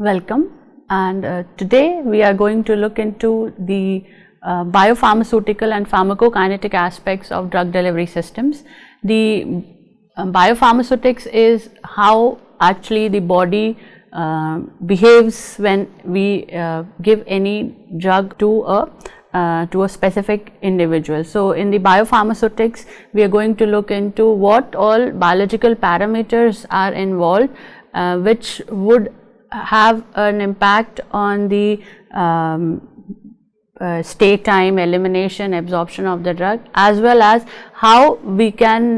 Welcome, and today we are going to look into the biopharmaceutical and pharmacokinetic aspects of drug delivery systems. The biopharmaceutics is how actually the body behaves when we give any drug to a specific individual. So, in the biopharmaceutics, we are going to look into what all biological parameters are involved, which would have an impact on the stay time, elimination, absorption of the drug, as well as how we can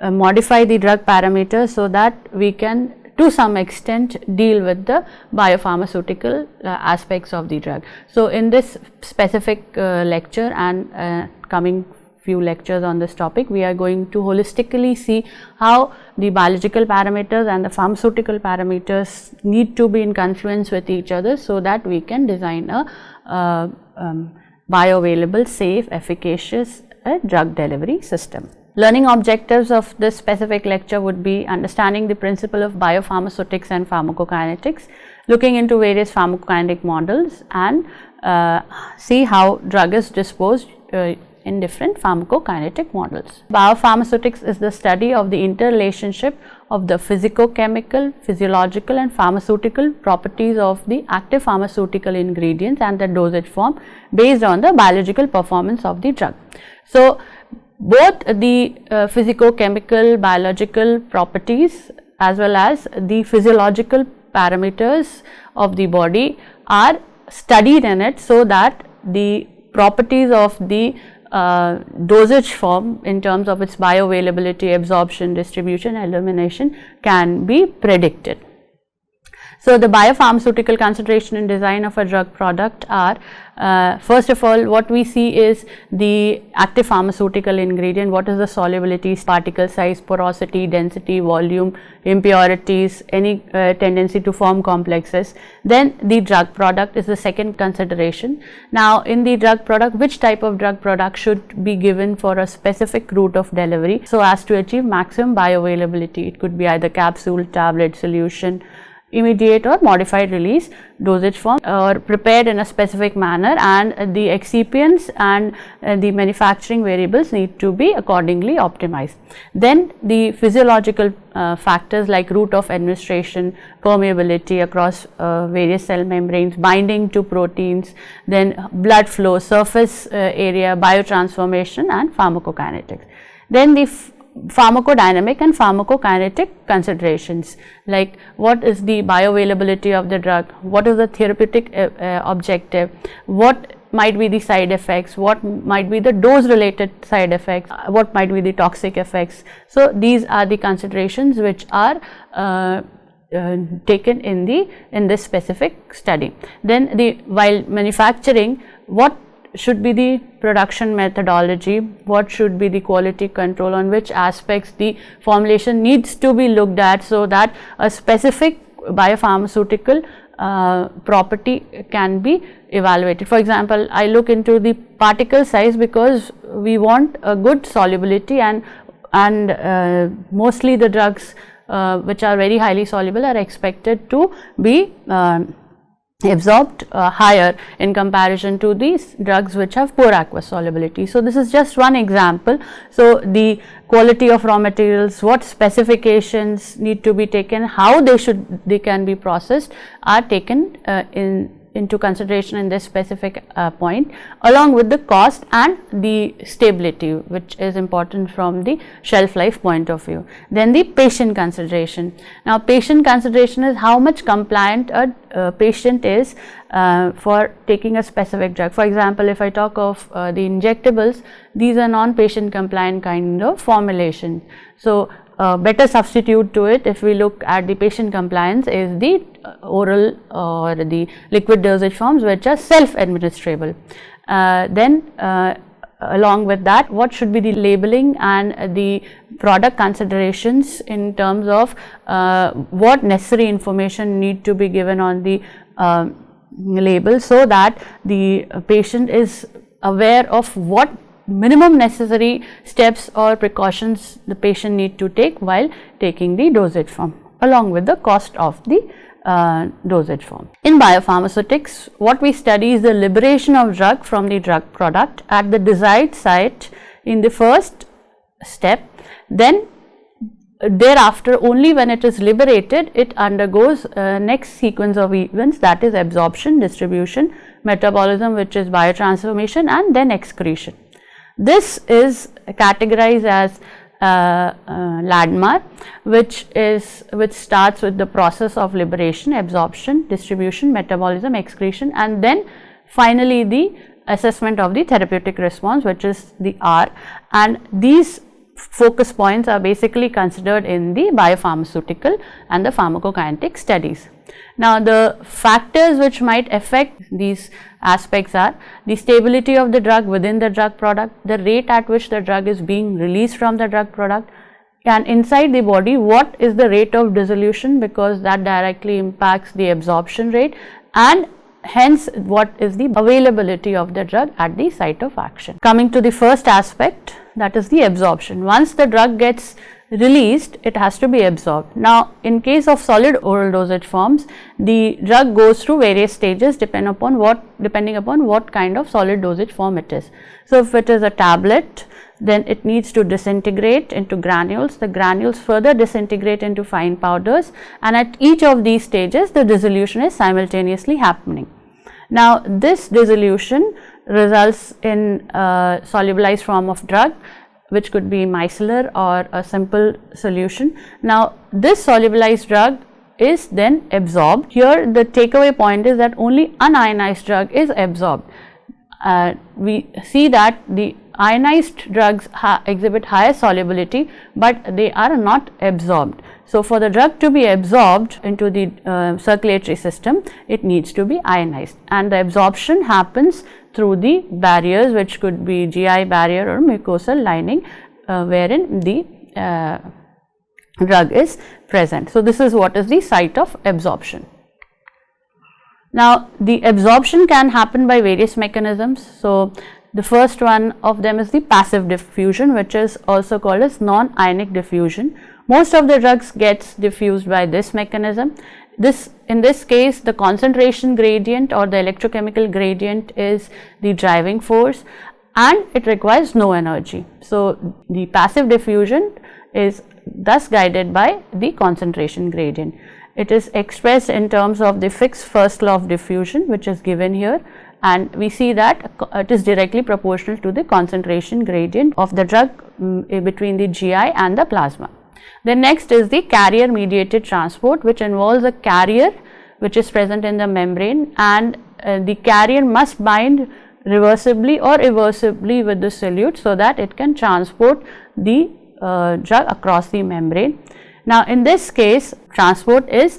modify the drug parameters so that we can to some extent deal with the biopharmaceutical aspects of the drug. So, in this specific lecture and coming few lectures on this topic, we are going to holistically see how the biological parameters and the pharmaceutical parameters need to be in confluence with each other so that we can design a bioavailable, safe, efficacious drug delivery system. Learning objectives of this specific lecture would be understanding the principle of biopharmaceutics and pharmacokinetics, looking into various pharmacokinetic models, and see how drug is disposed in different pharmacokinetic models. Biopharmaceutics is the study of the interrelationship of the physicochemical, physiological and pharmaceutical properties of the active pharmaceutical ingredients and the dosage form based on the biological performance of the drug. So, both the physicochemical, biological properties as well as the physiological parameters of the body are studied in it, so that the properties of the dosage form in terms of its bioavailability, absorption, distribution, elimination can be predicted. So, the biopharmaceutical consideration and design of a drug product are first of all, what we see is the active pharmaceutical ingredient, what is the solubility, particle size, porosity, density, volume, impurities, any tendency to form complexes. Then the drug product is the second consideration. Now, in the drug product, which type of drug product should be given for a specific route of delivery so as to achieve maximum bioavailability. It could be either capsule, tablet, solution, immediate or modified release dosage form, or prepared in a specific manner, and the excipients and the manufacturing variables need to be accordingly optimized. Then the physiological factors like route of administration, permeability across various cell membranes, binding to proteins, then blood flow, surface area, biotransformation and pharmacokinetics. Then the pharmacodynamic and pharmacokinetic considerations, like what is the bioavailability of the drug, what is the therapeutic objective, what might be the side effects, what might be the dose related side effects, what might be the toxic effects. So, these are the considerations which are taken in this specific study. Then while manufacturing, what should be the production methodology, what should be the quality control, on which aspects the formulation needs to be looked at so that a specific biopharmaceutical property can be evaluated. For example, I look into the particle size because we want a good solubility, and mostly the drugs which are very highly soluble are expected to be absorbed higher in comparison to these drugs which have poor aqueous solubility. So, this is just one example. So, the quality of raw materials, what specifications need to be taken, how they can be processed are taken into consideration in this specific point, along with the cost and the stability, which is important from the shelf life point of view. Then the patient consideration. Now, patient consideration is how much compliant a patient is for taking a specific drug. For example, if I talk of the injectables, these are non-patient compliant kind of formulation. So, better substitute to it, if we look at the patient compliance, is the oral or the liquid dosage forms which are self-administrable. Then along with that, what should be the labeling and the product considerations in terms of what necessary information need to be given on the label, so that the patient is aware of what minimum necessary steps or precautions the patient need to take while taking the dosage form, along with the cost of the dosage form. In biopharmaceutics, what we study is the liberation of drug from the drug product at the desired site in the first step. Then thereafter, only when it is liberated, it undergoes next sequence of events, that is absorption, distribution, metabolism, which is biotransformation, and then excretion. This is categorized as LADMAR, which starts with the process of liberation, absorption, distribution, metabolism, excretion, and then finally the assessment of the therapeutic response, which is the R, and these focus points are basically considered in the biopharmaceutical and the pharmacokinetic studies. Now, the factors which might affect these aspects are the stability of the drug within the drug product, the rate at which the drug is being released from the drug product, and inside the body what is the rate of dissolution, because that directly impacts the absorption rate, and hence what is the availability of the drug at the site of action. Coming to the first aspect, that is the absorption. Once the drug gets released, it has to be absorbed. Now, in case of solid oral dosage forms, the drug goes through various stages depending upon what kind of solid dosage form it is. So, if it is a tablet, then it needs to disintegrate into granules. The granules further disintegrate into fine powders, and at each of these stages the dissolution is simultaneously happening. Now, this dissolution results in a solubilized form of drug, which could be micellar or a simple solution. Now, this solubilized drug is then absorbed. Here the takeaway point is that only unionized drug is absorbed. We see that the ionized drugs exhibit higher solubility, but they are not absorbed. So, for the drug to be absorbed into the circulatory system, it needs to be ionized, and the absorption happens through the barriers, which could be GI barrier or mucosal lining, wherein the drug is present. So, this is what is the site of absorption. Now, the absorption can happen by various mechanisms. So, the first one of them is the passive diffusion, which is also called as non-ionic diffusion. Most of the drugs gets diffused by this mechanism. In this case, the concentration gradient or the electrochemical gradient is the driving force, and it requires no energy. So, the passive diffusion is thus guided by the concentration gradient. It is expressed in terms of the fixed first law of diffusion, which is given here, and we see that it is directly proportional to the concentration gradient of the drug between the GI and the plasma. Then next is the carrier mediated transport, which involves a carrier which is present in the membrane, and the carrier must bind reversibly or irreversibly with the solute so that it can transport the drug across the membrane. Now, in this case, transport is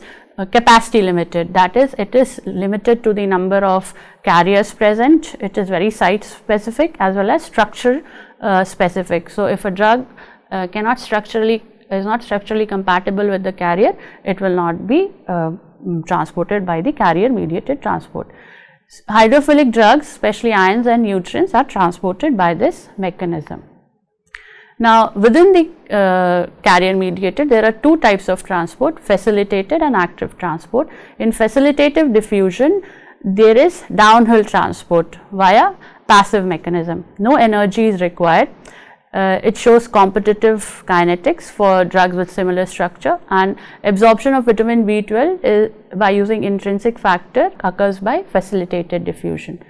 capacity limited, that is, it is limited to the number of carriers present. It is very site specific as well as structure specific. So, if a drug is not structurally compatible with the carrier, it will not be transported by the carrier mediated transport. Hydrophilic drugs, especially ions and nutrients, are transported by this mechanism. Now, within the carrier mediated, there are two types of transport: facilitated and active transport. In facilitative diffusion, there is downhill transport via passive mechanism. No energy is required. It shows competitive kinetics for drugs with similar structure, and absorption of vitamin B12 by using intrinsic factor occurs by facilitated diffusion.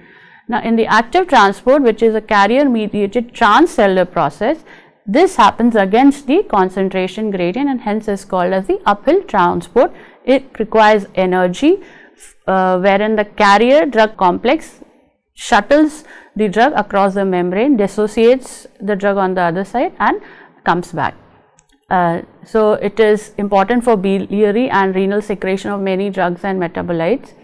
Now, in the active transport, which is a carrier mediated transcellular process, this happens against the concentration gradient and hence is called as the uphill transport. It requires energy, wherein the carrier drug complex shuttles the drug across the membrane, dissociates the drug on the other side and comes back. So, it is important for biliary and renal secretion of many drugs and metabolites.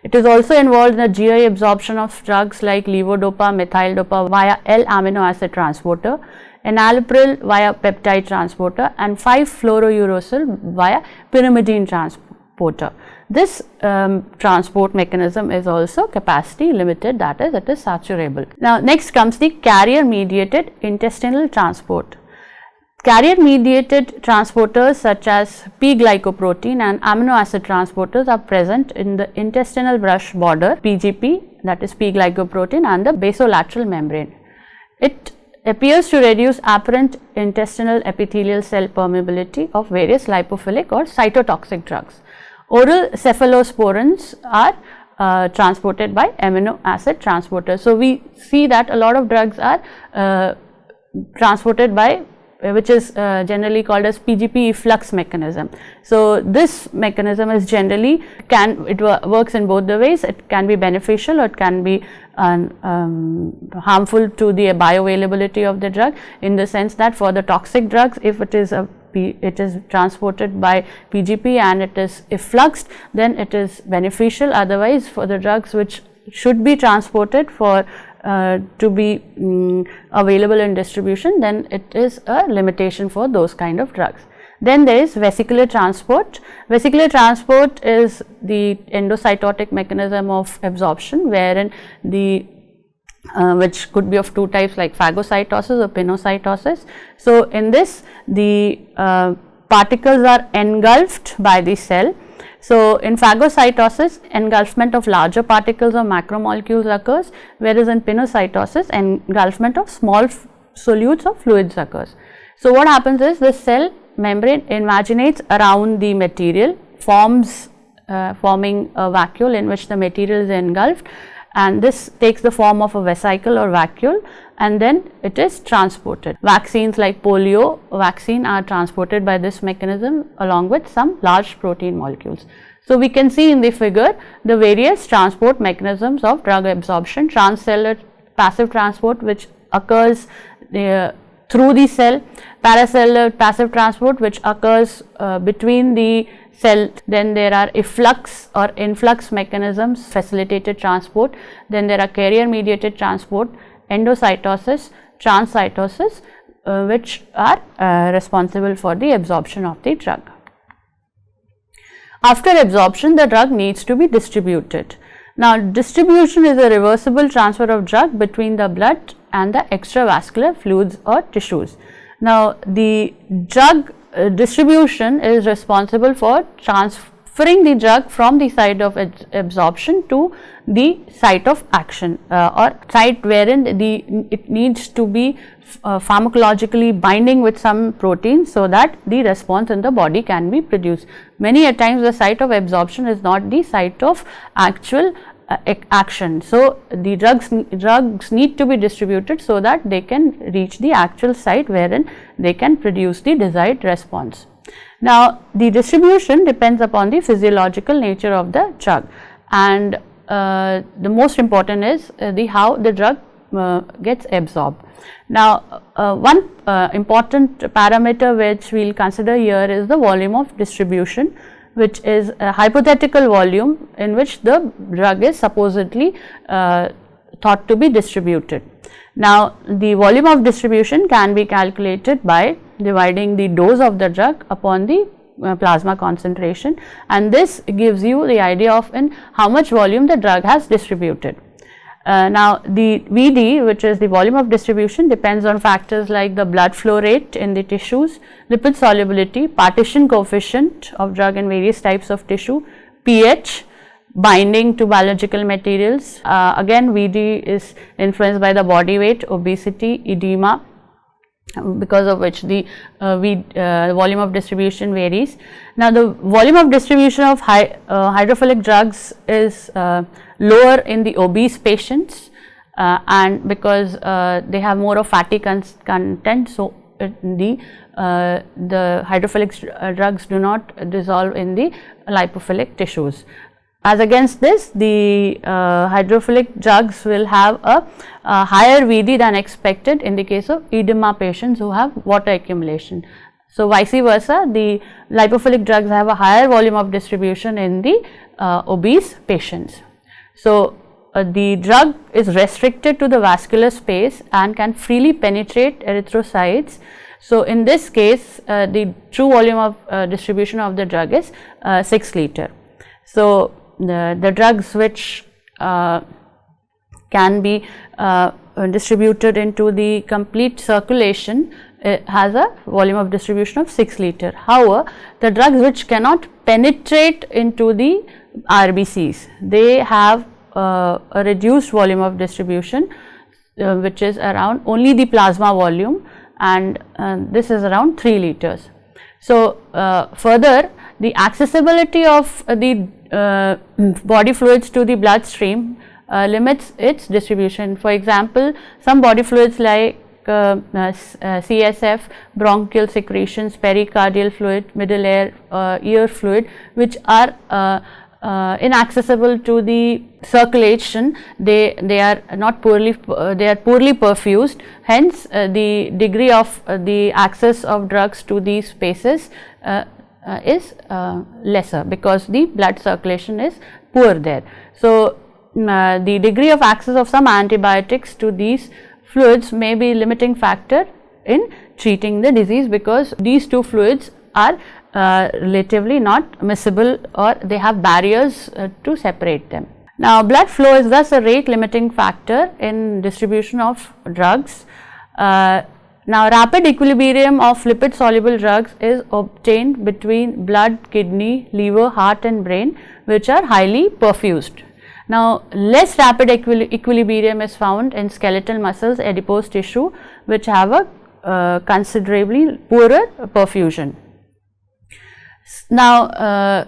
It is also involved in the GI absorption of drugs like levodopa, methyl-dopa via L-amino acid transporter, enalapril via peptide transporter, and 5-fluorouracil via pyrimidine transporter. This transport mechanism is also capacity limited, that is, it is saturable. Now, next comes the carrier mediated intestinal transport. Carrier mediated transporters such as P-glycoprotein and amino acid transporters are present in the intestinal brush border PGP, that is P-glycoprotein, and the basolateral membrane. It appears to reduce apparent intestinal epithelial cell permeability of various lipophilic or cytotoxic drugs. Oral cephalosporins are transported by amino acid transporters. So, we see that a lot of drugs are transported by, which is generally called as PGP efflux mechanism. So, this mechanism is generally works in both the ways. It can be beneficial or it can be harmful to the bioavailability of the drug, in the sense that for the toxic drugs, if it is transported by PGP and it is effluxed, then it is beneficial. Otherwise, for the drugs which should be transported for to be available in distribution, then it is a limitation for those kind of drugs. Then there is vesicular transport. Vesicular transport is the endocytotic mechanism of absorption, wherein the which could be of two types, like phagocytosis or pinocytosis. So, in this, the particles are engulfed by the cell. So, in phagocytosis, engulfment of larger particles or macromolecules occurs, whereas in pinocytosis, engulfment of small solutes or fluids occurs. So, what happens is the cell membrane invaginates around the material, forming a vacuole in which the material is engulfed, and this takes the form of a vesicle or vacuole, and then it is transported. Vaccines like polio vaccine are transported by this mechanism along with some large protein molecules. So, we can see in the figure the various transport mechanisms of drug absorption: transcellular passive transport, which occurs through the cell; paracellular passive transport, which occurs between the cell. Then there are efflux or influx mechanisms, facilitated transport. Then there are carrier mediated transport, endocytosis, transcytosis, which are responsible for the absorption of the drug. After absorption, the drug needs to be distributed. Now, distribution is a reversible transfer of drug between the blood and the extravascular fluids or tissues. Now, the drug distribution is responsible for transferring the drug from the site of absorption to the site of action, or site wherein it needs to be pharmacologically binding with some protein, so that the response in the body can be produced. Many a times the site of absorption is not the site of actual action. So, the drugs need to be distributed so that they can reach the actual site wherein they can produce the desired response. Now, the distribution depends upon the physiological nature of the drug, and the most important is how the drug gets absorbed. Now, one important parameter which we will consider here is the volume of distribution, which is a hypothetical volume in which the drug is supposedly thought to be distributed. Now, the volume of distribution can be calculated by dividing the dose of the drug upon the plasma concentration, and this gives you the idea of in how much volume the drug has distributed. Now, the VD, which is the volume of distribution, depends on factors like the blood flow rate in the tissues, lipid solubility, partition coefficient of drug in various types of tissue, pH, binding to biological materials. Again, VD is influenced by the body weight, obesity, edema, because of which the volume of distribution varies. Now, the volume of distribution of hydrophilic drugs is lower in the obese patients, and because they have more of fatty content, so the hydrophilic drugs do not dissolve in the lipophilic tissues. As against this, the hydrophilic drugs will have a higher VD than expected in the case of edema patients who have water accumulation. So, vice versa, the lipophilic drugs have a higher volume of distribution in the obese patients. So, the drug is restricted to the vascular space and can freely penetrate erythrocytes. So, in this case, the true volume of distribution of the drug is 6 liter. So, the drugs which can be distributed into the complete circulation has a volume of distribution of 6 liter. However, the drugs which cannot penetrate into the RBCs, they have a reduced volume of distribution, which is around only the plasma volume, and this is around 3 liters. So, further the accessibility of the body fluids to the bloodstream limits its distribution. For example, some body fluids like CSF, bronchial secretions, pericardial fluid, middle ear fluid, which are inaccessible to the circulation, they are not poorly, they are poorly perfused. Hence, the degree of the access of drugs to these spaces is lesser, because the blood circulation is poor there. So, the degree of access of some antibiotics to these fluids may be limiting factor in treating the disease, because these two fluids are relatively not miscible, or they have barriers to separate them. Now, blood flow is thus a rate limiting factor in distribution of drugs. Now, rapid equilibrium of lipid soluble drugs is obtained between blood, kidney, liver, heart and brain, which are highly perfused. Now, less rapid equilibrium is found in skeletal muscles, adipose tissue, which have a considerably poorer perfusion. Now,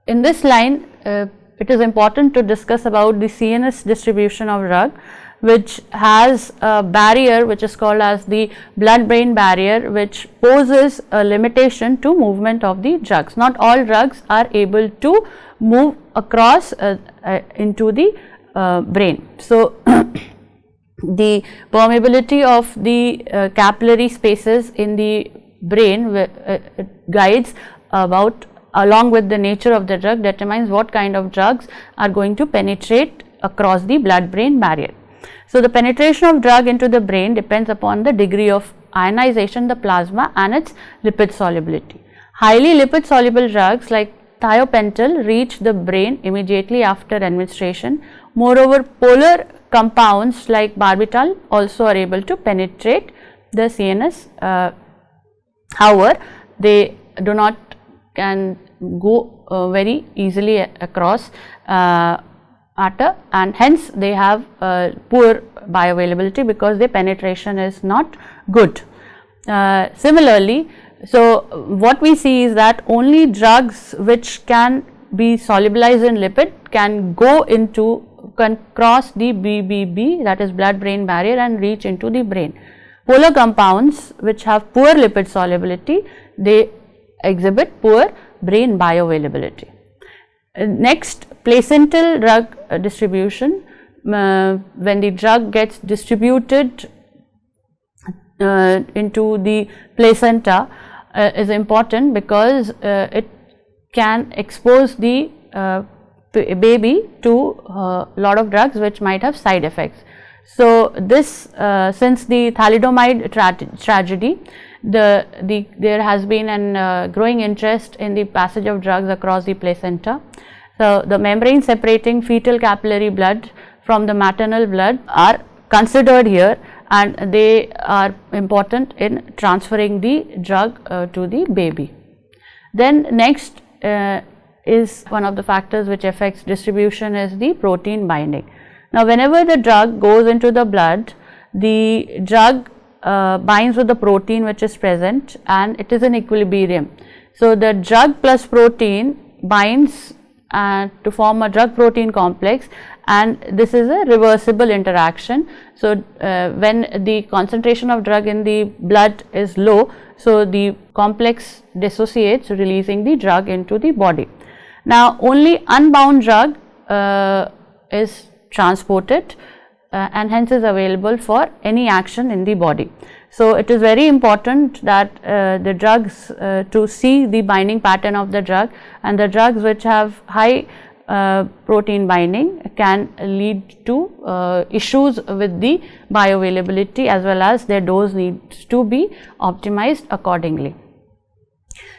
in this line, it is important to discuss about the CNS distribution of drug, which has a barrier which is called as the blood-brain barrier, which poses a limitation to movement of the drugs. Not all drugs are able to move across into the brain. So, the permeability of the capillary spaces in the brain guides about, along with the nature of the drug, determines what kind of drugs are going to penetrate across the blood-brain barrier. So, the penetration of drug into the brain depends upon the degree of ionization, the plasma and its lipid solubility. Highly lipid soluble drugs like thiopental reach the brain immediately after administration. Moreover, polar compounds like barbital also are able to penetrate the CNS. However, they do not can go very easily across and hence they have poor bioavailability, because their penetration is not good. Similarly, so what we see is that only drugs which can be solubilized in lipid can cross the BBB, that is blood-brain barrier, and reach into the brain. Polar compounds which have poor lipid solubility, they exhibit poor brain bioavailability. Next, placental drug distribution. When the drug gets distributed into the placenta is important, because it can expose the baby to a lot of drugs which might have side effects. So, this since the thalidomide tragedy, there has been an growing interest in the passage of drugs across the placenta. So, the membrane separating fetal capillary blood from the maternal blood are considered here, and they are important in transferring the drug to the baby. Then next is one of the factors which affects distribution is the protein binding. Now, whenever the drug goes into the blood, the drug binds with the protein which is present, and it is in equilibrium. So, the drug plus protein binds to form a drug protein complex, and this is a reversible interaction. So, when the concentration of drug in the blood is low, so the complex dissociates, releasing the drug into the body. Now, only unbound drug is transported and hence is available for any action in the body. So, it is very important that the drugs to see the binding pattern of the drug, and the drugs which have high protein binding can lead to issues with the bioavailability, as well as their dose needs to be optimized accordingly.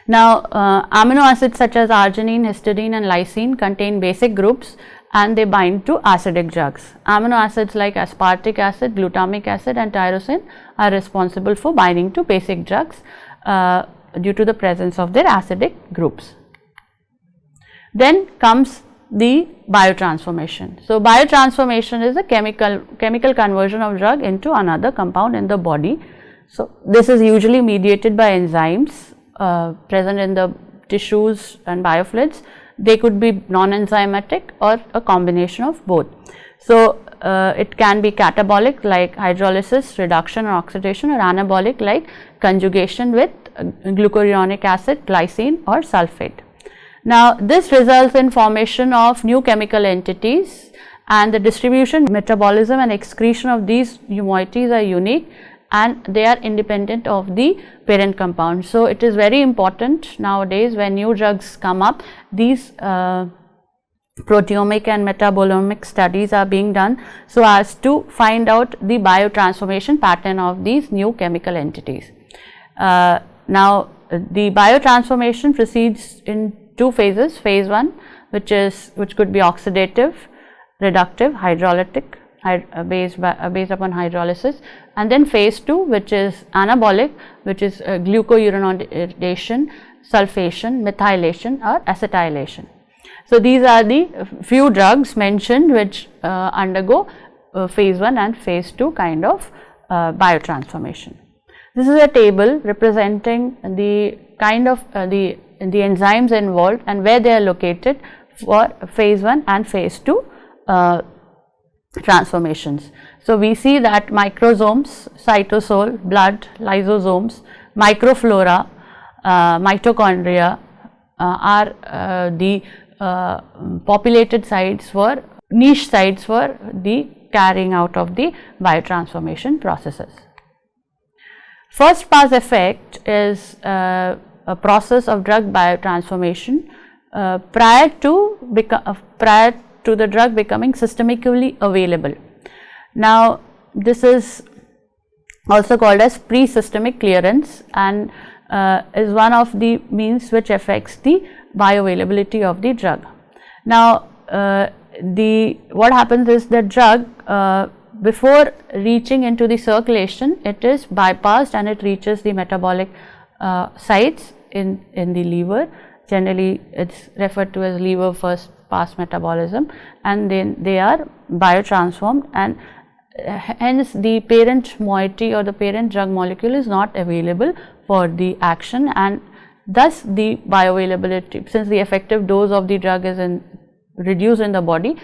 Now, amino acids such as arginine, histidine and lysine contain basic groups, and they bind to acidic drugs. Amino acids like aspartic acid, glutamic acid and tyrosine are responsible for binding to basic drugs due to the presence of their acidic groups. Then comes the biotransformation. So, biotransformation is a chemical conversion of drug into another compound in the body. So, this is usually mediated by enzymes present in the tissues and biofluids. They could be non-enzymatic or a combination of both. So, it can be catabolic like hydrolysis, reduction or oxidation, or anabolic like conjugation with glucuronic acid, glycine or sulfate. Now, this results in formation of new chemical entities, and the distribution, metabolism and excretion of these moieties are unique and they are independent of the parent compound. So, it is very important nowadays when new drugs come up, these proteomic and metabolomic studies are being done so as to find out the biotransformation pattern of these new chemical entities. Now, the biotransformation proceeds in two phases. Phase 1, which could be oxidative, reductive, hydrolytic, based upon hydrolysis, and then phase 2, which is anabolic, which is glucouronidation, sulfation, methylation or acetylation. So, these are the few drugs mentioned which undergo phase 1 and phase 2 kind of biotransformation. This is a table representing the kind of the enzymes involved and where they are located for phase 1 and phase 2 transformations. So, we see that microsomes, cytosol, blood, lysosomes, microflora, mitochondria are the populated sites for niche sites for the carrying out of the biotransformation processes. First pass effect is a process of drug biotransformation prior to the drug becoming systemically available. Now, this is also called as pre-systemic clearance and is one of the means which affects the bioavailability of the drug. Now, what happens is the drug before reaching into the circulation, it is bypassed and it reaches the metabolic sites in the liver. Generally, it is referred to as liver first pass metabolism, and then they are biotransformed, and hence the parent moiety or the parent drug molecule is not available for the action, and thus the bioavailability, since the effective dose of the drug is reduced in the body,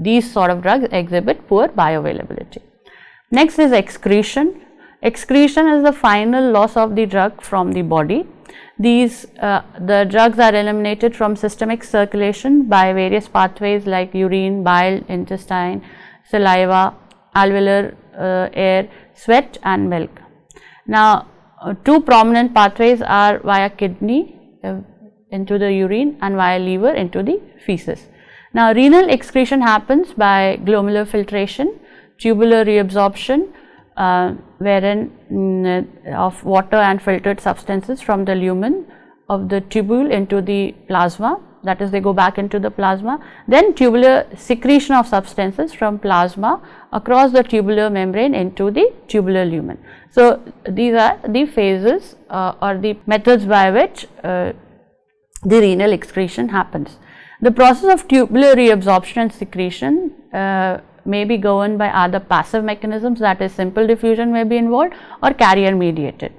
these sort of drugs exhibit poor bioavailability. Next is excretion. Excretion is the final loss of the drug from the body. The drugs are eliminated from systemic circulation by various pathways like urine, bile, intestine, saliva, alveolar air, sweat and milk. Now, two prominent pathways are via kidney into the urine and via liver into the feces. Now, renal excretion happens by glomerular filtration, tubular reabsorption, wherein of water and filtered substances from the lumen of the tubule into the plasma, that is, they go back into the plasma, then tubular secretion of substances from plasma across the tubular membrane into the tubular lumen. So, these are the phases or the methods by which the renal excretion happens. The process of tubular reabsorption and secretion may be governed by either passive mechanisms, that is simple diffusion may be involved, or carrier mediated.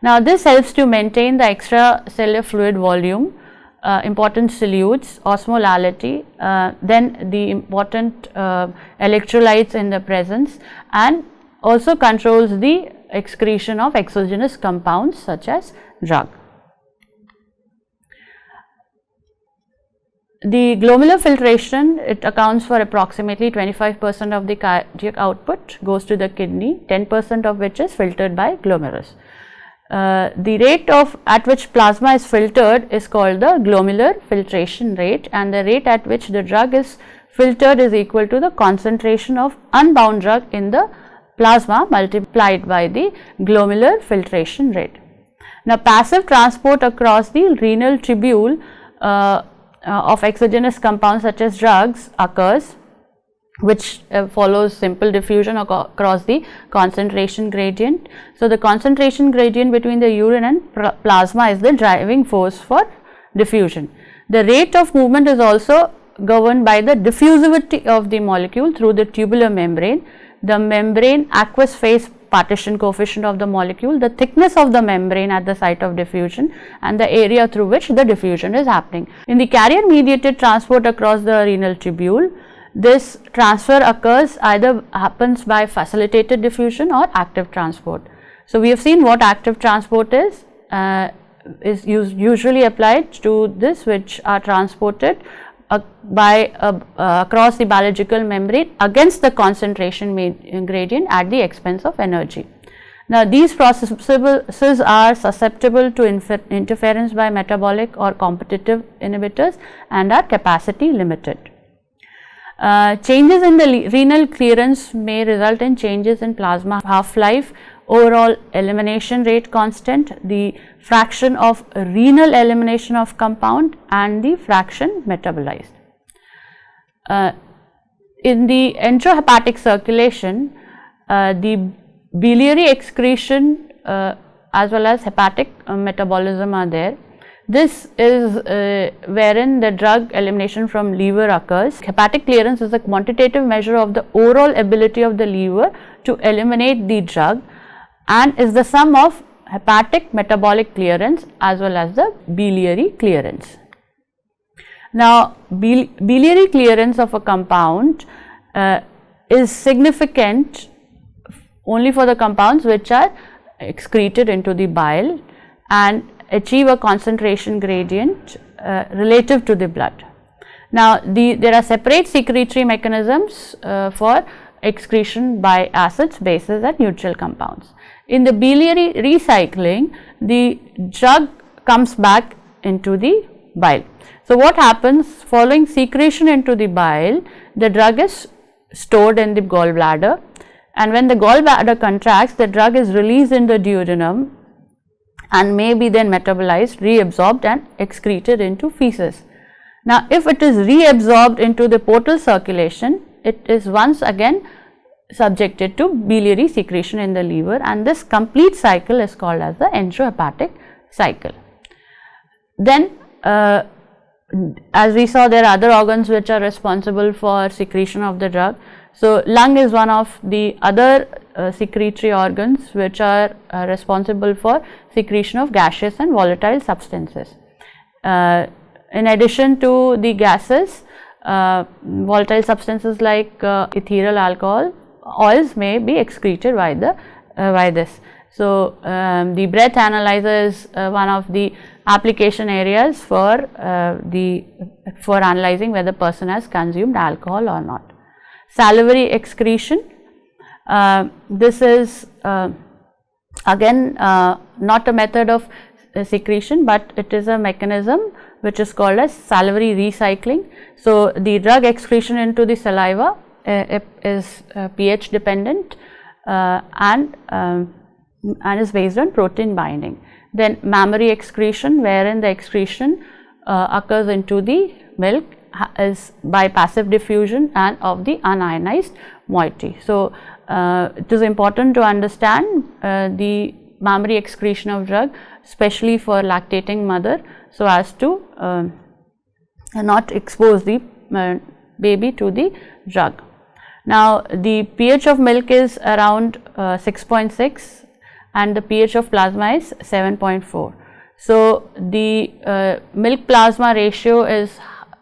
Now, this helps to maintain the extracellular fluid volume, important solutes, osmolality, then the important electrolytes in the presence, and also controls the excretion of exogenous compounds such as drug. The glomerular filtration, it accounts for approximately 25% of the cardiac output, goes to the kidney, 10% of which is filtered by glomerulus. The rate at which plasma is filtered is called the glomerular filtration rate, and the rate at which the drug is filtered is equal to the concentration of unbound drug in the plasma multiplied by the glomerular filtration rate. Now, passive transport across the renal tubule of exogenous compounds such as drugs occurs, which follows simple diffusion across the concentration gradient. So, the concentration gradient between the urine and plasma is the driving force for diffusion. The rate of movement is also governed by the diffusivity of the molecule through the tubular membrane, the membrane aqueous phase partition coefficient of the molecule, the thickness of the membrane at the site of diffusion, and the area through which the diffusion is happening. In the carrier mediated transport across the renal tubule, this transfer occurs either happens by facilitated diffusion or active transport. So, we have seen what active transport is usually applied to this, which are transported across the biological membrane against the concentration gradient at the expense of energy. Now, these processes are susceptible to interference by metabolic or competitive inhibitors and are capacity limited. Changes in the renal clearance may result in changes in plasma half-life, overall elimination rate constant, the fraction of renal elimination of compound, and the fraction metabolized. In the enterohepatic circulation, the biliary excretion as well as hepatic metabolism are there. This is wherein the drug elimination from liver occurs. Hepatic clearance is a quantitative measure of the overall ability of the liver to eliminate the drug and is the sum of hepatic metabolic clearance as well as the biliary clearance. Now, biliary clearance of a compound is significant only for the compounds which are excreted into the bile and achieve a concentration gradient relative to the blood. Now, there are separate secretory mechanisms for excretion by acids, bases and neutral compounds. In the biliary recycling, the drug comes back into the bile. So, what happens following secretion into the bile, the drug is stored in the gallbladder, and when the gallbladder contracts, the drug is released in the duodenum and may be then metabolized, reabsorbed and excreted into feces. Now, if it is reabsorbed into the portal circulation, it is once again subjected to biliary secretion in the liver, and this complete cycle is called as the enterohepatic cycle. Then, as we saw, there are other organs which are responsible for secretion of the drug. So, lung is one of the other secretory organs which are responsible for secretion of gaseous and volatile substances. In addition to the gases, volatile substances like ethereal alcohol, oils may be excreted by this. So, the breath analyzer is one of the application areas for analyzing whether person has consumed alcohol or not. Salivary excretion, this is again not a method of secretion, but it is a mechanism which is called as salivary recycling. So, the drug excretion into the saliva is pH dependent and is based on protein binding. Then mammary excretion, wherein the excretion occurs into the milk is by passive diffusion and of the unionized moiety. So, it is important to understand the mammary excretion of drug, especially for lactating mother, so as to not expose the baby to the drug. Now, the pH of milk is around 6.6 and the pH of plasma is 7.4. So, the milk plasma ratio is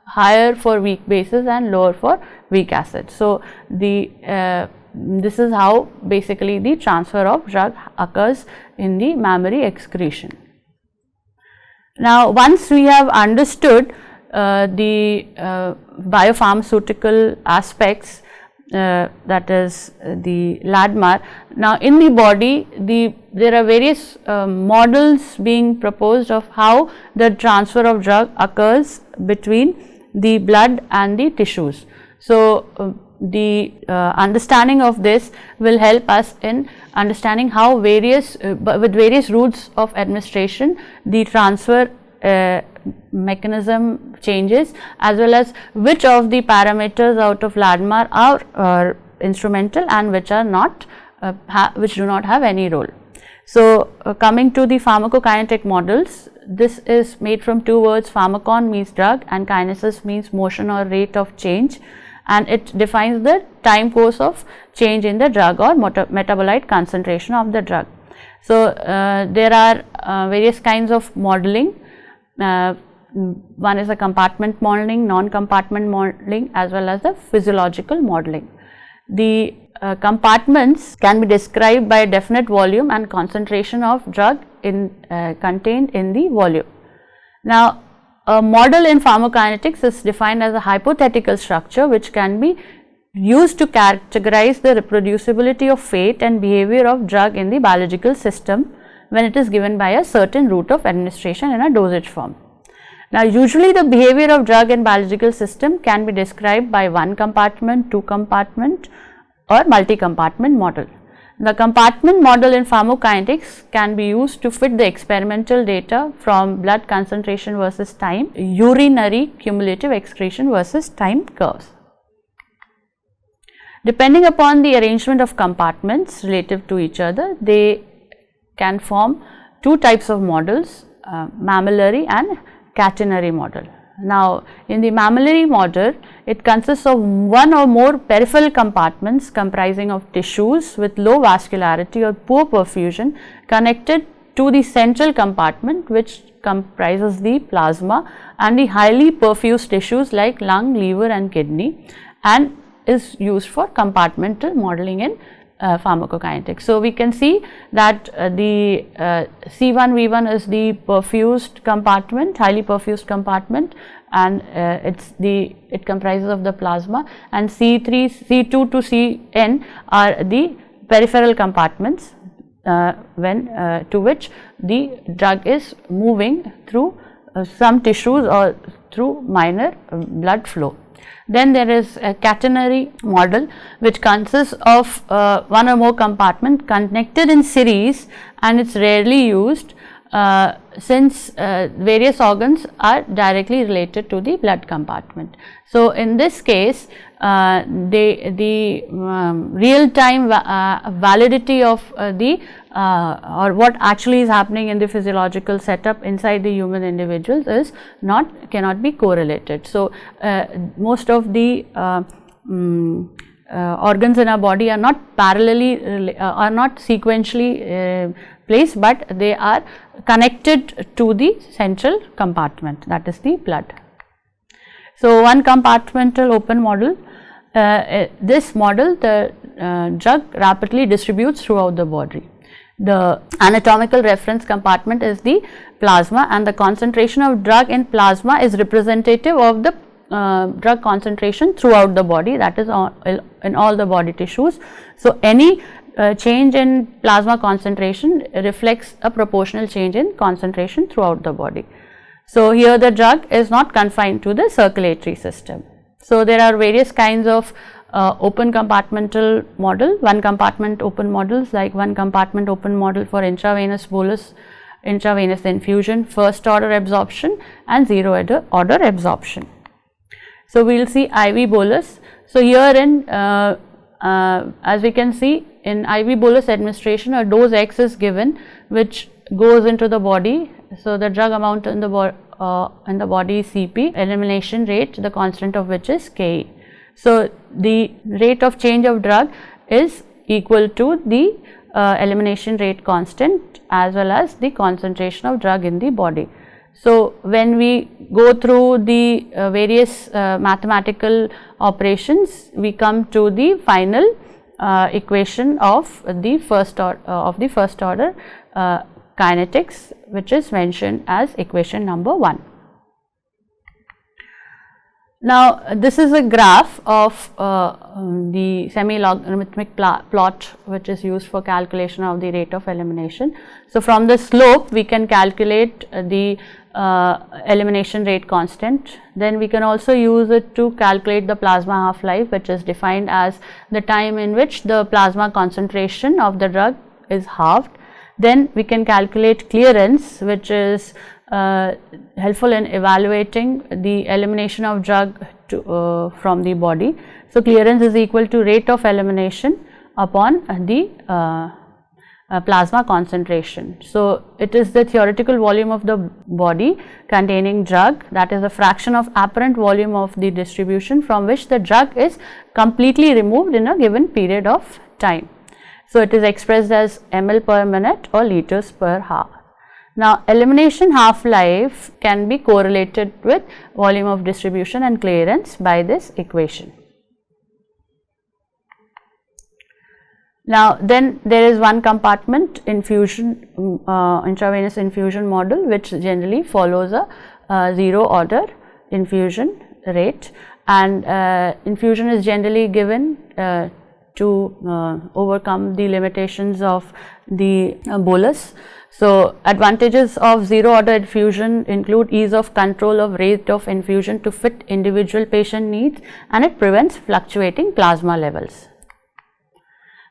higher for weak bases and lower for weak acids. So, this is how basically the transfer of drug occurs in the mammary excretion. Now, once we have understood the biopharmaceutical aspects, that is the LADMAR. Now, in the body, there are various models being proposed of how the transfer of drug occurs between the blood and the tissues. So, the understanding of this will help us in understanding how with various routes of administration the transfer mechanism changes, as well as which of the parameters out of Ladmar are instrumental and which are not, which do not have any role. So, coming to the pharmacokinetic models, this is made from two words. Pharmakon means drug and kinesis means motion or rate of change, and it defines the time course of change in the drug or metabolite concentration of the drug. So, there are various kinds of modeling. One is a compartment modeling, non-compartment modeling, as well as the physiological modeling. The compartments can be described by a definite volume and concentration of drug contained in the volume. Now, a model in pharmacokinetics is defined as a hypothetical structure which can be used to categorize the reproducibility of fate and behavior of drug in the biological system when it is given by a certain route of administration in a dosage form. Now, usually the behavior of drug in biological system can be described by one compartment, two compartment, or multi-compartment model. The compartment model in pharmacokinetics can be used to fit the experimental data from blood concentration versus time, urinary cumulative excretion versus time curves. Depending upon the arrangement of compartments relative to each other, they can form two types of models, mammillary and catenary model. Now, in the mammillary model, it consists of one or more peripheral compartments comprising of tissues with low vascularity or poor perfusion connected to the central compartment, which comprises the plasma and the highly perfused tissues like lung, liver and kidney, and is used for compartmental modeling in pharmacokinetics. So, we can see that the C1V1 is the perfused compartment, highly perfused compartment, and it comprises of the plasma, and C3, C2 to Cn are the peripheral compartments to which the drug is moving through some tissues or through minor blood flow. Then there is a catenary model which consists of one or more compartment connected in series, and it is rarely used since various organs are directly related to the blood compartment. So, in this case the real time validity of or what actually is happening in the physiological setup inside the human individuals is cannot be correlated. So, most of the organs in our body are not parallelly are not sequentially placed, but they are connected to the central compartment, that is the blood. So, one compartmental open model, this model the drug rapidly distributes throughout the body. The anatomical reference compartment is the plasma, and the concentration of drug in plasma is representative of the drug concentration throughout the body, that is in all the body tissues. So, any change in plasma concentration reflects a proportional change in concentration throughout the body. So, here the drug is not confined to the circulatory system. So, there are various kinds of open compartmental model, one compartment open models, like one compartment open model for intravenous bolus, intravenous infusion, first order absorption and zero order absorption. So, we will see IV bolus. So, here in as we can see, in IV bolus administration a dose X is given which goes into the body. So, the drug amount in the body is Cp, elimination rate, the constant of which is Ke. So, the rate of change of drug is equal to the elimination rate constant as well as the concentration of drug in the body. So, when we go through the various mathematical operations, we come to the final equation of the first order kinetics, which is mentioned as equation number 1. Now, this is a graph of the semi-logarithmic plot which is used for calculation of the rate of elimination. So, from the slope we can calculate the elimination rate constant. Then we can also use it to calculate the plasma half-life, which is defined as the time in which the plasma concentration of the drug is halved. Then we can calculate clearance, which is helpful in evaluating the elimination of drug from the body. So, clearance is equal to rate of elimination upon the plasma concentration. So, it is the theoretical volume of the body containing drug, that is a fraction of apparent volume of the distribution from which the drug is completely removed in a given period of time. So, it is expressed as ml per minute or liters per hour. Now, elimination half-life can be correlated with volume of distribution and clearance by this equation. Now, then there is one compartment infusion, intravenous infusion model, which generally follows a zero order infusion rate, and infusion is generally given to overcome the limitations of the bolus. So, advantages of zero order infusion include ease of control of rate of infusion to fit individual patient needs, and it prevents fluctuating plasma levels.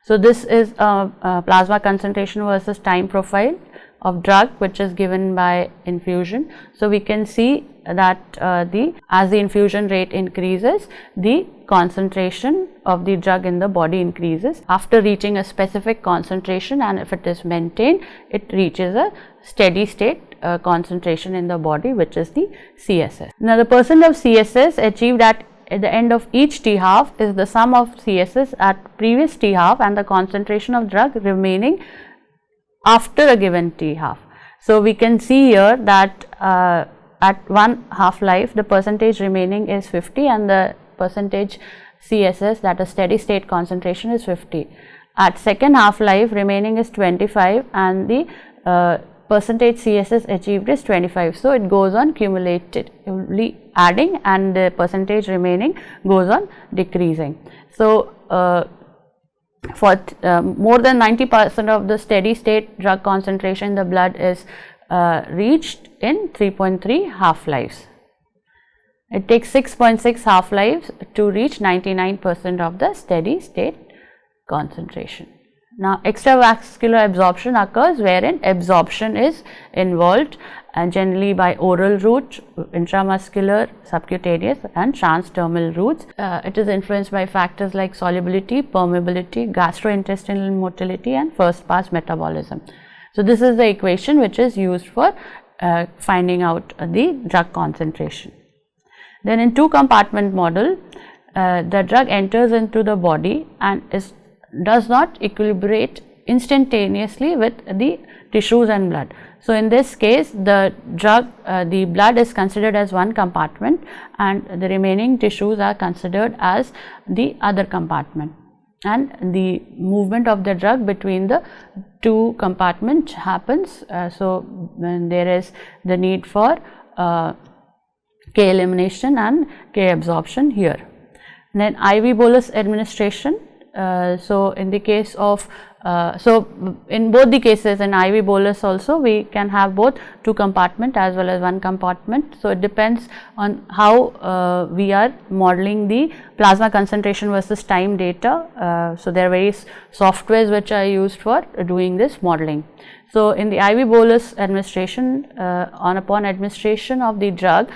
So, this is a plasma concentration versus time profile of drug which is given by infusion. So, we can see that as the infusion rate increases, the concentration of the drug in the body increases after reaching a specific concentration, and if it is maintained, it reaches a steady state concentration in the body, which is the CSS. Now, the percent of CSS achieved at the end of each T half is the sum of CSS at previous T half and the concentration of drug remaining after a given T half. So, we can see here that at one half life the percentage remaining is 50 and the percentage CSS, that is steady state concentration, is 50. At second half life remaining is 25 and the percentage CSS achieved is 25. So, it goes on cumulatively adding and the percentage remaining goes on decreasing. So, for more than 90% of the steady state drug concentration in the blood is reached in 3.3 half lives. It takes 6.6 half lives to reach 99% of the steady state concentration. Now, extravascular absorption occurs wherein absorption is involved, and generally by oral route, intramuscular, subcutaneous and transdermal routes. It is influenced by factors like solubility, permeability, gastrointestinal motility and first pass metabolism. So, this is the equation which is used for finding out the drug concentration. Then in two compartment model, the drug enters into the body and does not equilibrate instantaneously with the tissues and blood. So, in this case the blood is considered as one compartment and the remaining tissues are considered as the other compartment, and the movement of the drug between the two compartments happens. So, when there is the need for K elimination and K absorption here. Then IV bolus administration. So, in the case of in both the cases in IV bolus also we can have both two compartment as well as one compartment. So, it depends on how we are modeling the plasma concentration versus time data. So, there are various softwares which are used for doing this modeling. So, in the IV bolus administration, upon administration of the drug,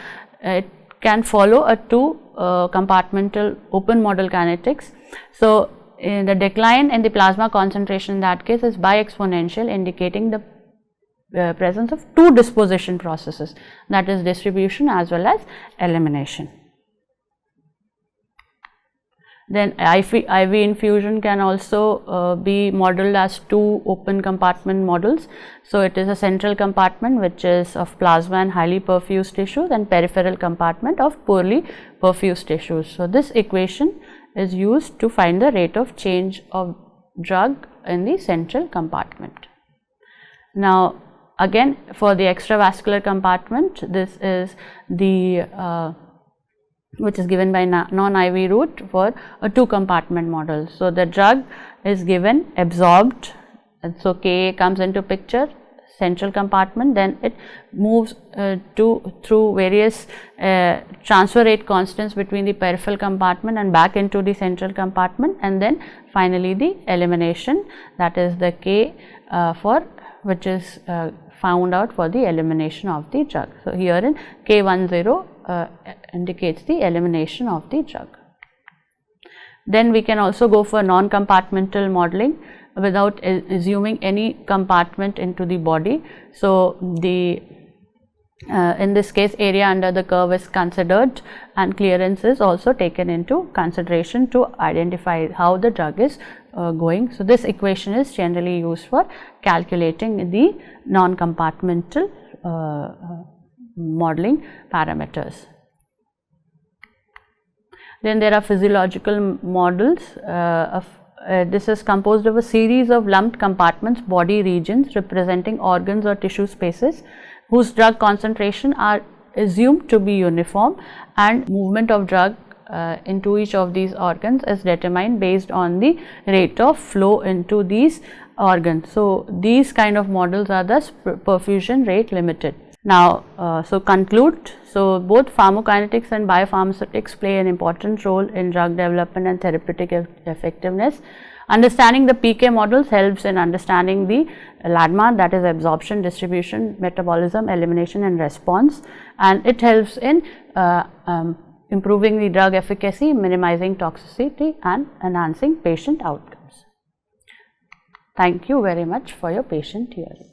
it can follow a two compartmental open model kinetics. So, in the decline in the plasma concentration in that case is bi-exponential, indicating the presence of two disposition processes, that is distribution as well as elimination. Then IV infusion can also be modeled as two open compartment models. So, it is a central compartment which is of plasma and highly perfused tissues and peripheral compartment of poorly perfused tissues. So, this equation is used to find the rate of change of drug in the central compartment. Now, again for the extravascular compartment, this is the which is given by non-IV route for a two compartment model. So, the drug is given absorbed, and so Ka comes into picture, central compartment, then it moves through various transfer rate constants between the peripheral compartment and back into the central compartment, and then finally the elimination, that is the K for which is found out for the elimination of the drug. So, here in K10 indicates the elimination of the drug. Then we can also go for non-compartmental modeling without assuming any compartment into the body. So, in this case, area under the curve is considered and clearance is also taken into consideration to identify how the drug is going. So, this equation is generally used for calculating the non-compartmental modeling parameters. Then there are physiological models this is composed of a series of lumped compartments, body regions representing organs or tissue spaces whose drug concentration are assumed to be uniform, and movement of drug into each of these organs is determined based on the rate of flow into these organs. So, these kind of models are thus perfusion rate limited. Now, so conclude. So, both pharmacokinetics and biopharmaceutics play an important role in drug development and therapeutic effectiveness. Understanding the PK models helps in understanding the LADMA, that is absorption, distribution, metabolism, elimination and response, and it helps in improving the drug efficacy, minimizing toxicity and enhancing patient outcomes. Thank you very much for your patient hearing.